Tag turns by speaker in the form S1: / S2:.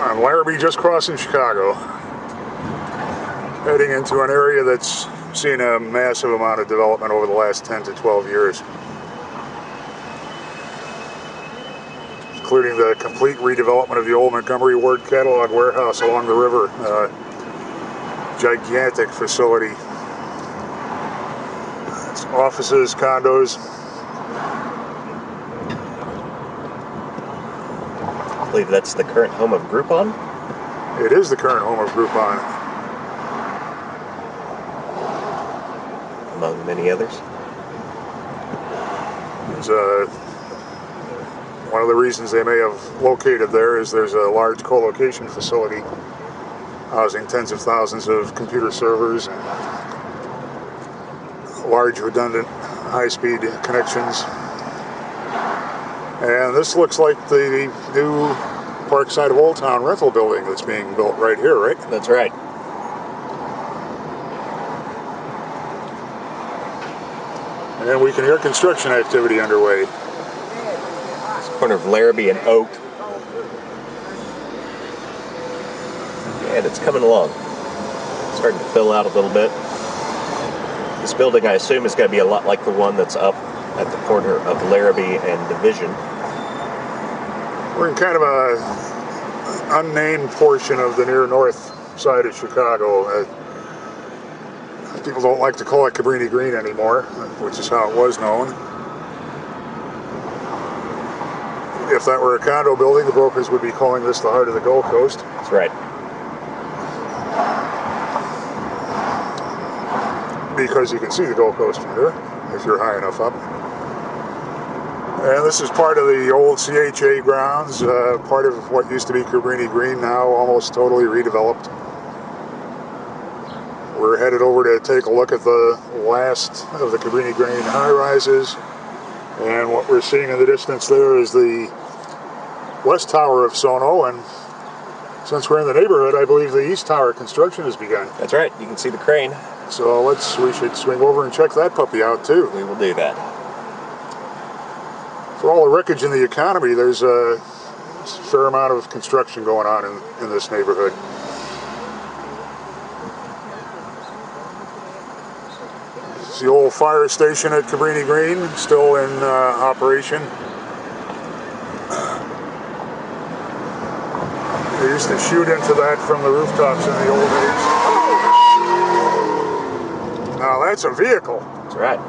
S1: on Larrabee, just crossing Chicago, heading into an area that's seen a massive amount of development over the last 10 to 12 years, including the complete redevelopment of the old Montgomery Ward catalog warehouse along the river. Gigantic facility. It's offices, condos.
S2: I believe that's the current home of Groupon.
S1: It is the current home of Groupon,
S2: among many others.
S1: One of the reasons they may have located there is there's a large co-location facility housing tens of thousands of computer servers and large redundant high-speed connections. And this looks like the new Parkside of Old Town rental building that's being built right here, right?
S2: That's right.
S1: And we can hear construction activity underway.
S2: It's the corner of Larrabee and Oak. And it's coming along. It's starting to fill out a little bit. This building, I assume, is going to be a lot like the one that's up at the corner of Larrabee and Division.
S1: We're in kind of a unnamed portion of the near north side of Chicago. People don't like to call it Cabrini-Green anymore, which is how it was known. If that were a condo building, the brokers would be calling this the heart of the Gold Coast.
S2: That's right.
S1: Because you can see the Gold Coast from here, if you're high enough up. And this is part of the old CHA grounds, part of what used to be Cabrini-Green, now almost totally redeveloped. We're headed over to take a look at the last of the Cabrini-Green high-rises. And what we're seeing in the distance there is the west tower of SoNo, and since we're in the neighborhood, I believe the east tower construction has begun.
S2: That's right, you can see the crane.
S1: So we should swing over and check that puppy out too.
S2: We will do that.
S1: For all the wreckage in the economy, there's a fair amount of construction going on in this neighborhood. It's the old fire station at Cabrini-Green, still in operation. They used to shoot into that from the rooftops in the old days. Now that's a vehicle.
S2: That's right.